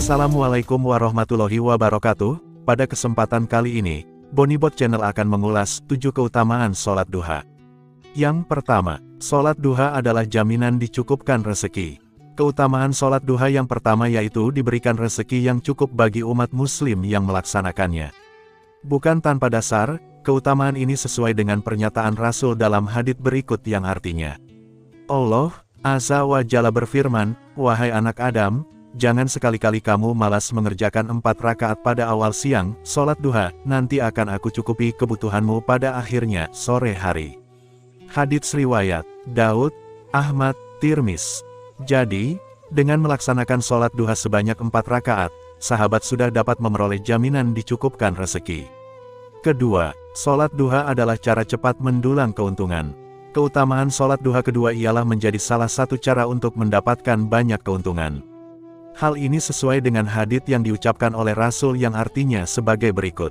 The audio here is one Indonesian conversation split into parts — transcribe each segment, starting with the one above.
Assalamualaikum warahmatullahi wabarakatuh. Pada kesempatan kali ini, Bonibot Channel akan mengulas 7 keutamaan sholat duha. Yang pertama, sholat duha adalah jaminan dicukupkan rezeki. Keutamaan sholat duha yang pertama yaitu diberikan rezeki yang cukup bagi umat muslim yang melaksanakannya. Bukan tanpa dasar, keutamaan ini sesuai dengan pernyataan Rasul dalam hadits berikut yang artinya, Allah Azza wa Jalla berfirman, "Wahai anak Adam, jangan sekali-kali kamu malas mengerjakan 4 rakaat pada awal siang, sholat duha, nanti akan aku cukupi kebutuhanmu pada akhirnya, sore hari." Hadits riwayat Daud, Ahmad, Tirmizi. Jadi, dengan melaksanakan sholat duha sebanyak 4 rakaat, sahabat sudah dapat memperoleh jaminan dicukupkan rezeki. Kedua, sholat duha adalah cara cepat mendulang keuntungan. Keutamaan sholat duha kedua ialah menjadi salah satu cara untuk mendapatkan banyak keuntungan. Hal ini sesuai dengan hadits yang diucapkan oleh Rasul yang artinya sebagai berikut.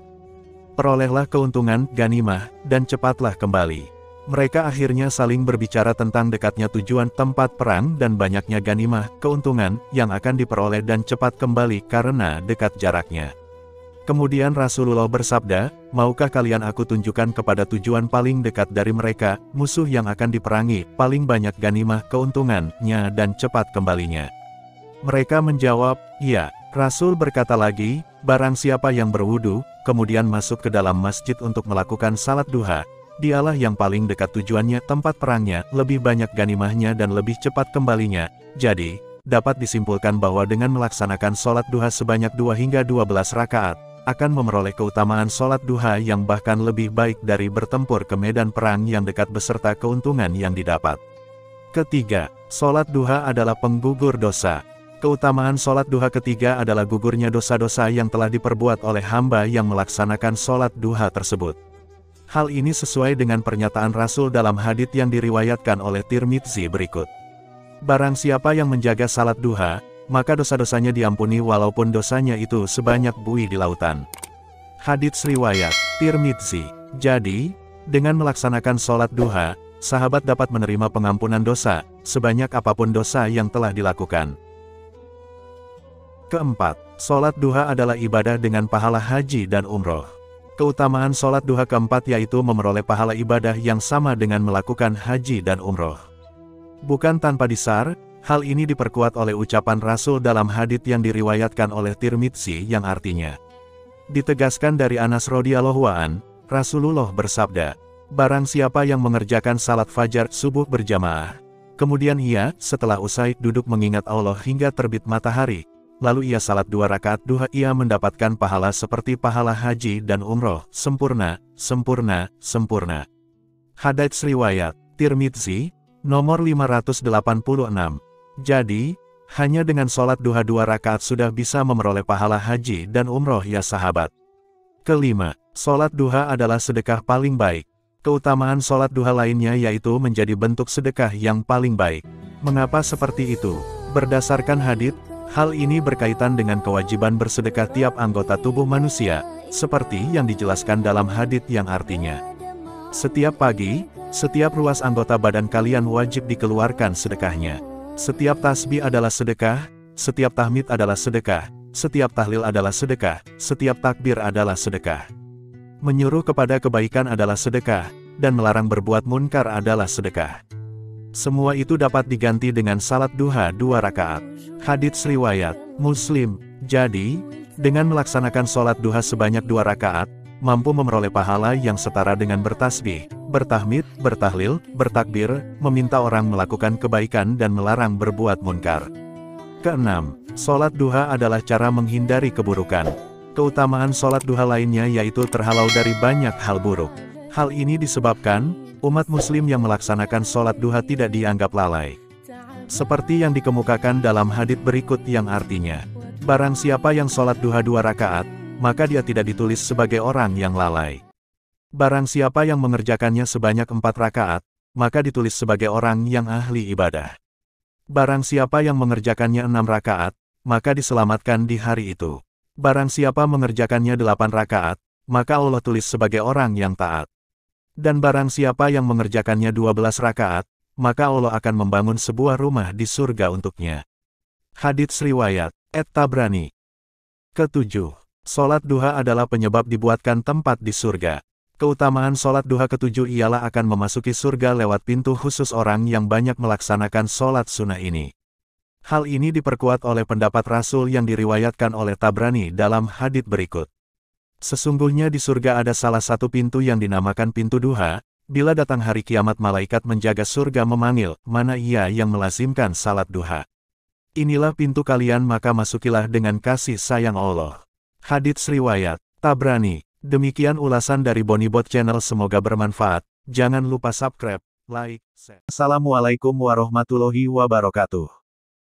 Perolehlah keuntungan, ganimah, dan cepatlah kembali. Mereka akhirnya saling berbicara tentang dekatnya tujuan tempat perang dan banyaknya ganimah, keuntungan, yang akan diperoleh dan cepat kembali karena dekat jaraknya. Kemudian Rasulullah bersabda, "Maukah kalian aku tunjukkan kepada tujuan paling dekat dari mereka, musuh yang akan diperangi, paling banyak ganimah, keuntungannya, dan cepat kembalinya?" Mereka menjawab, "Iya." Rasul berkata lagi, "Barang siapa yang berwudu, kemudian masuk ke dalam masjid untuk melakukan salat duha, dialah yang paling dekat tujuannya, tempat perangnya, lebih banyak ganimahnya dan lebih cepat kembalinya." Jadi, dapat disimpulkan bahwa dengan melaksanakan sholat duha sebanyak 2 hingga 12 rakaat, akan memperoleh keutamaan sholat duha yang bahkan lebih baik dari bertempur ke medan perang yang dekat beserta keuntungan yang didapat. Ketiga, sholat duha adalah penggugur dosa. Keutamaan sholat duha ketiga adalah gugurnya dosa-dosa yang telah diperbuat oleh hamba yang melaksanakan sholat duha tersebut. Hal ini sesuai dengan pernyataan Rasul dalam hadits yang diriwayatkan oleh Tirmizi berikut. Barang siapa yang menjaga salat duha, maka dosa-dosanya diampuni walaupun dosanya itu sebanyak buih di lautan. Hadits riwayat Tirmizi. Jadi, dengan melaksanakan sholat duha, sahabat dapat menerima pengampunan dosa, sebanyak apapun dosa yang telah dilakukan. Keempat, sholat duha adalah ibadah dengan pahala haji dan umroh. Keutamaan sholat duha keempat yaitu memperoleh pahala ibadah yang sama dengan melakukan haji dan umroh. Bukan tanpa dasar, hal ini diperkuat oleh ucapan Rasul dalam hadits yang diriwayatkan oleh Tirmizi yang artinya, ditegaskan dari Anas radhiyallahu an, Rasulullah bersabda, "Barang siapa yang mengerjakan salat fajar subuh berjamaah, kemudian ia, setelah usai, duduk mengingat Allah hingga terbit matahari, lalu ia salat 2 rakaat duha, ia mendapatkan pahala seperti pahala haji dan umroh, sempurna, sempurna, sempurna." Hadits riwayat Tirmizi, nomor 586. Jadi, hanya dengan sholat duha 2 rakaat sudah bisa memperoleh pahala haji dan umroh ya sahabat. Kelima, sholat duha adalah sedekah paling baik. Keutamaan sholat duha lainnya yaitu menjadi bentuk sedekah yang paling baik. Mengapa seperti itu? Berdasarkan hadits, hal ini berkaitan dengan kewajiban bersedekah tiap anggota tubuh manusia, seperti yang dijelaskan dalam hadits yang artinya, setiap pagi, setiap ruas anggota badan kalian wajib dikeluarkan sedekahnya. Setiap tasbih adalah sedekah, setiap tahmid adalah sedekah, setiap tahlil adalah sedekah, setiap takbir adalah sedekah. Menyuruh kepada kebaikan adalah sedekah, dan melarang berbuat munkar adalah sedekah. Semua itu dapat diganti dengan salat duha 2 rakaat. Hadits riwayat Muslim. Jadi, dengan melaksanakan sholat duha sebanyak 2 rakaat, mampu memperoleh pahala yang setara dengan bertasbih, bertahmid, bertahlil, bertakbir, meminta orang melakukan kebaikan dan melarang berbuat munkar. Keenam, sholat duha adalah cara menghindari keburukan. Keutamaan sholat duha lainnya yaitu terhalau dari banyak hal buruk. Hal ini disebabkan, umat muslim yang melaksanakan sholat duha tidak dianggap lalai. Seperti yang dikemukakan dalam hadits berikut yang artinya, barang siapa yang sholat duha 2 rakaat, maka dia tidak ditulis sebagai orang yang lalai. Barang siapa yang mengerjakannya sebanyak 4 rakaat, maka ditulis sebagai orang yang ahli ibadah. Barang siapa yang mengerjakannya 6 rakaat, maka diselamatkan di hari itu. Barang siapa mengerjakannya 8 rakaat, maka Allah tulis sebagai orang yang taat. Dan barang siapa yang mengerjakannya 12 rakaat, maka Allah akan membangun sebuah rumah di surga untuknya. Hadits riwayat At-Tabrani. Ketujuh, sholat duha adalah penyebab dibuatkan tempat di surga. Keutamaan sholat duha ketujuh ialah akan memasuki surga lewat pintu khusus orang yang banyak melaksanakan sholat sunnah ini. Hal ini diperkuat oleh pendapat Rasul yang diriwayatkan oleh Tabrani dalam hadits berikut. Sesungguhnya di surga ada salah satu pintu yang dinamakan pintu duha. Bila datang hari kiamat malaikat menjaga surga memanggil, mana ia yang melazimkan salat duha. Inilah pintu kalian maka masukilah dengan kasih sayang Allah. Hadits riwayat Tabrani. Demikian ulasan dari Bonibot Channel, semoga bermanfaat. Jangan lupa subscribe, like, share. Assalamualaikum warahmatullahi wabarakatuh.